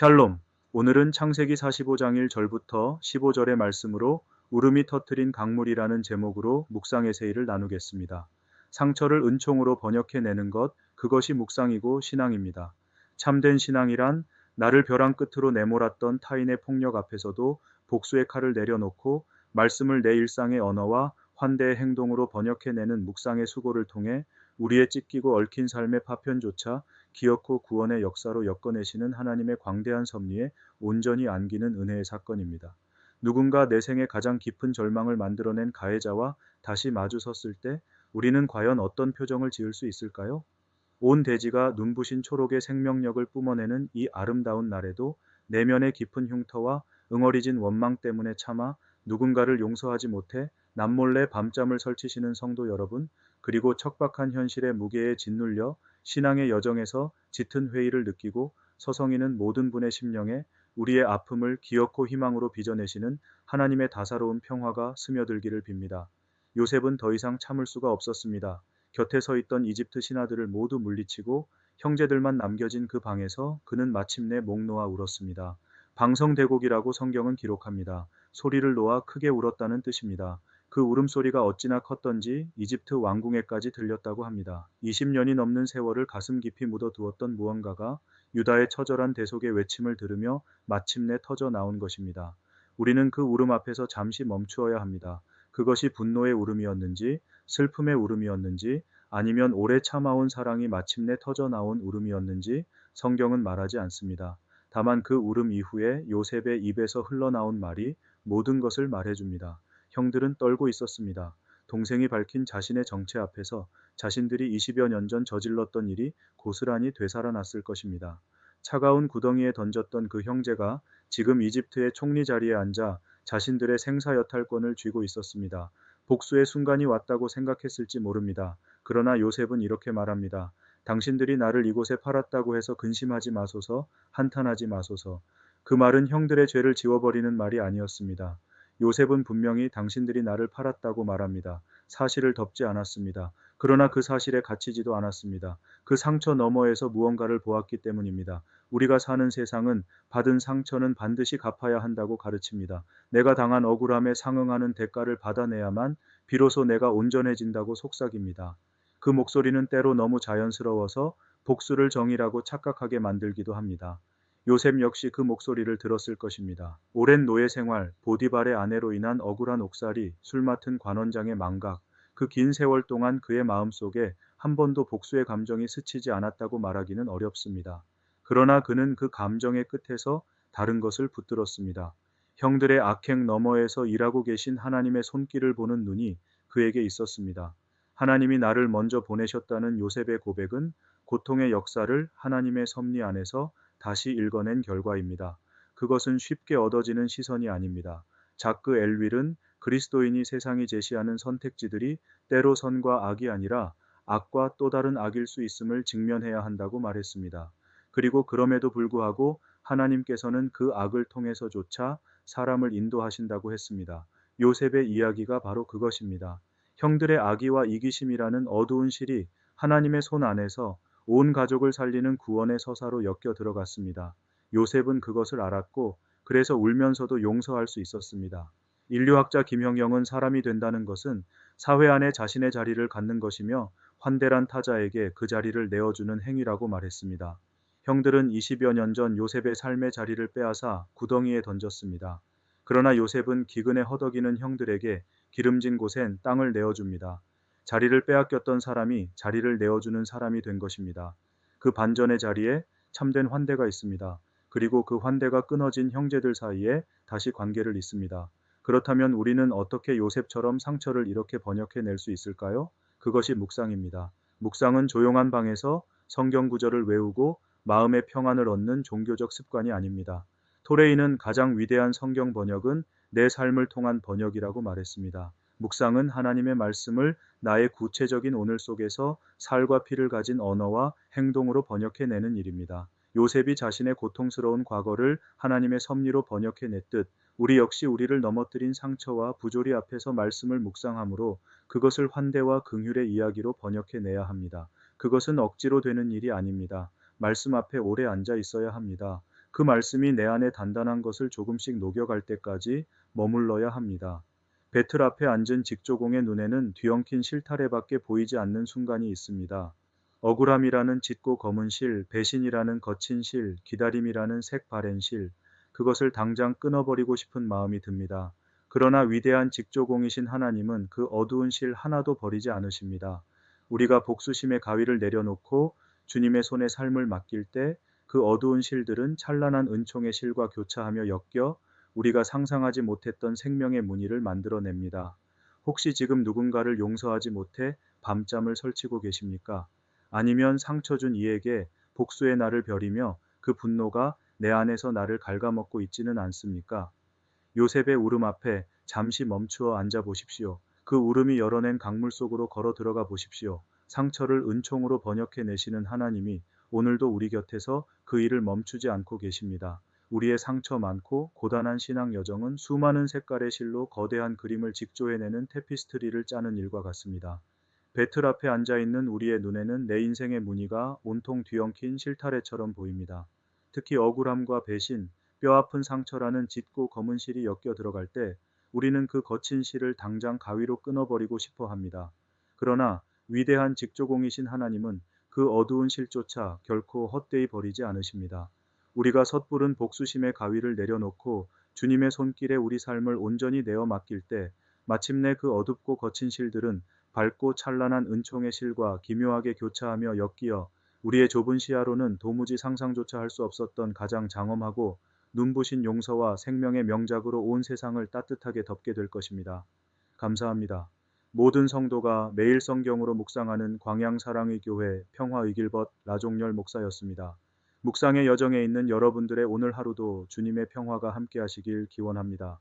샬롬. 오늘은 창세기 45장 1절부터 15절의 말씀으로 울음이 터뜨린 강물이라는 제목으로 묵상 에세이를 나누겠습니다. 상처를 은총으로 번역해내는 것, 그것이 묵상이고 신앙입니다. 참된 신앙이란 나를 벼랑 끝으로 내몰았던 타인의 폭력 앞에서도 복수의 칼을 내려놓고 말씀을 내 일상의 언어와 환대의 행동으로 번역해내는 묵상의 수고를 통해 우리의 찢기고 얽힌 삶의 파편조차 기어코 구원의 역사로 엮어내시는 하나님의 광대한 섭리에 온전히 안기는 은혜의 사건입니다. 누군가 내 생의 가장 깊은 절망을 만들어낸 가해자와 다시 마주섰을 때 우리는 과연 어떤 표정을 지을 수 있을까요? 온 대지가 눈부신 초록의 생명력을 뿜어내는 이 아름다운 날에도 내면의 깊은 흉터와 응어리진 원망 때문에 차마 누군가를 용서하지 못해 남몰래 밤잠을 설치시는 성도 여러분, 그리고 척박한 현실의 무게에 짓눌려 신앙의 여정에서 짙은 회의를 느끼고 서성이는 모든 분의 심령에 우리의 아픔을 기어코 희망으로 빚어내시는 하나님의 다사로운 평화가 스며들기를 빕니다. 요셉은 더 이상 참을 수가 없었습니다. 곁에 서 있던 이집트 신하들을 모두 물리치고 형제들만 남겨진 그 방에서 그는 마침내 목 놓아 울었습니다. 방성대곡이라고 성경은 기록합니다. 소리를 놓아 크게 울었다는 뜻입니다. 그 울음소리가 어찌나 컸던지 이집트 왕궁에까지 들렸다고 합니다. 20년이 넘는 세월을 가슴 깊이 묻어두었던 무언가가 유다의 처절한 대속의 외침을 들으며 마침내 터져 나온 것입니다. 우리는 그 울음 앞에서 잠시 멈추어야 합니다. 그것이 분노의 울음이었는지, 슬픔의 울음이었는지, 아니면 오래 참아온 사랑이 마침내 터져 나온 울음이었는지 성경은 말하지 않습니다. 다만 그 울음 이후에 요셉의 입에서 흘러나온 말이 모든 것을 말해줍니다. 형들은 떨고 있었습니다. 동생이 밝힌 자신의 정체 앞에서 자신들이 20여 년 전 저질렀던 일이 고스란히 되살아났을 것입니다. 차가운 구덩이에 던졌던 그 형제가 지금 이집트의 총리 자리에 앉아 자신들의 생사여탈권을 쥐고 있었습니다. 복수의 순간이 왔다고 생각했을지 모릅니다. 그러나 요셉은 이렇게 말합니다. 당신들이 나를 이곳에 팔았다고 해서 근심하지 마소서, 한탄하지 마소서. 그 말은 형들의 죄를 지워버리는 말이 아니었습니다. 요셉은 분명히 당신들이 나를 팔았다고 말합니다. 사실을 덮지 않았습니다. 그러나 그 사실에 갇히지도 않았습니다. 그 상처 너머에서 무언가를 보았기 때문입니다. 우리가 사는 세상은 받은 상처는 반드시 갚아야 한다고 가르칩니다. 내가 당한 억울함에 상응하는 대가를 받아내야만 비로소 내가 온전해진다고 속삭입니다. 그 목소리는 때로 너무 자연스러워서 복수를 정의라고 착각하게 만들기도 합니다. 요셉 역시 그 목소리를 들었을 것입니다. 오랜 노예 생활, 보디발의 아내로 인한 억울한 옥살이, 술 맡은 관원장의 망각, 그 긴 세월 동안 그의 마음속에 한 번도 복수의 감정이 스치지 않았다고 말하기는 어렵습니다. 그러나 그는 그 감정의 끝에서 다른 것을 붙들었습니다. 형들의 악행 너머에서 일하고 계신 하나님의 손길을 보는 눈이 그에게 있었습니다. 하나님이 나를 먼저 보내셨다는 요셉의 고백은 고통의 역사를 하나님의 섭리 안에서 다시 읽어낸 결과입니다. 그것은 쉽게 얻어지는 시선이 아닙니다. 자크 엘윌은 그리스도인이 세상이 제시하는 선택지들이 때로 선과 악이 아니라 악과 또 다른 악일 수 있음을 직면해야 한다고 말했습니다. 그리고 그럼에도 불구하고 하나님께서는 그 악을 통해서조차 사람을 인도하신다고 했습니다. 요셉의 이야기가 바로 그것입니다. 형들의 악의와 이기심이라는 어두운 실이 하나님의 손 안에서 온 가족을 살리는 구원의 서사로 엮여 들어갔습니다. 요셉은 그것을 알았고 그래서 울면서도 용서할 수 있었습니다. 인류학자 김형영은 사람이 된다는 것은 사회 안에 자신의 자리를 갖는 것이며 환대란 타자에게 그 자리를 내어주는 행위라고 말했습니다. 형들은 20여 년 전 요셉의 삶의 자리를 빼앗아 구덩이에 던졌습니다. 그러나 요셉은 기근에 허덕이는 형들에게 기름진 곳엔 땅을 내어줍니다. 자리를 빼앗겼던 사람이 자리를 내어주는 사람이 된 것입니다. 그 반전의 자리에 참된 환대가 있습니다. 그리고 그 환대가 끊어진 형제들 사이에 다시 관계를 잇습니다. 그렇다면 우리는 어떻게 요셉처럼 상처를 이렇게 번역해낼 수 있을까요? 그것이 묵상입니다. 묵상은 조용한 방에서 성경 구절을 외우고 마음의 평안을 얻는 종교적 습관이 아닙니다. 토레이는 가장 위대한 성경 번역은 내 삶을 통한 번역이라고 말했습니다. 묵상은 하나님의 말씀을 나의 구체적인 오늘 속에서 살과 피를 가진 언어와 행동으로 번역해내는 일입니다. 요셉이 자신의 고통스러운 과거를 하나님의 섭리로 번역해냈듯 우리 역시 우리를 넘어뜨린 상처와 부조리 앞에서 말씀을 묵상함으로 그것을 환대와 긍휼의 이야기로 번역해내야 합니다. 그것은 억지로 되는 일이 아닙니다. 말씀 앞에 오래 앉아 있어야 합니다. 그 말씀이 내 안에 단단한 것을 조금씩 녹여갈 때까지 머물러야 합니다. 배틀 앞에 앉은 직조공의 눈에는 뒤엉킨 실타래밖에 보이지 않는 순간이 있습니다. 억울함이라는 짙고 검은 실, 배신이라는 거친 실, 기다림이라는 색바랜 실, 그것을 당장 끊어버리고 싶은 마음이 듭니다. 그러나 위대한 직조공이신 하나님은 그 어두운 실 하나도 버리지 않으십니다. 우리가 복수심의 가위를 내려놓고 주님의 손에 삶을 맡길 때 그 어두운 실들은 찬란한 은총의 실과 교차하며 엮여 우리가 상상하지 못했던 생명의 무늬를 만들어냅니다. 혹시 지금 누군가를 용서하지 못해 밤잠을 설치고 계십니까? 아니면 상처 준 이에게 복수의 날을 벼리며 그 분노가 내 안에서 나를 갉아먹고 있지는 않습니까? 요셉의 울음 앞에 잠시 멈추어 앉아 보십시오. 그 울음이 열어낸 강물 속으로 걸어 들어가 보십시오. 상처를 은총으로 번역해 내시는 하나님이 오늘도 우리 곁에서 그 일을 멈추지 않고 계십니다. 우리의 상처 많고 고단한 신앙 여정은 수많은 색깔의 실로 거대한 그림을 직조해내는 테피스트리를 짜는 일과 같습니다. 배틀 앞에 앉아 있는 우리의 눈에는 내 인생의 무늬가 온통 뒤엉킨 실타래처럼 보입니다. 특히 억울함과 배신, 뼈아픈 상처라는 짙고 검은 실이 엮여 들어갈 때 우리는 그 거친 실을 당장 가위로 끊어버리고 싶어 합니다. 그러나 위대한 직조공이신 하나님은 그 어두운 실조차 결코 헛되이 버리지 않으십니다. 우리가 섣부른 복수심의 가위를 내려놓고 주님의 손길에 우리 삶을 온전히 내어 맡길 때 마침내 그 어둡고 거친 실들은 밝고 찬란한 은총의 실과 기묘하게 교차하며 엮이어 우리의 좁은 시야로는 도무지 상상조차 할 수 없었던 가장 장엄하고 눈부신 용서와 생명의 명작으로 온 세상을 따뜻하게 덮게 될 것입니다. 감사합니다. 모든 성도가 매일 성경으로 묵상하는 광양사랑의 교회 평화의길벗 라종열 목사였습니다. 묵상의 여정에 있는 여러분들의 오늘 하루도 주님의 평화가 함께 하시길 기원합니다.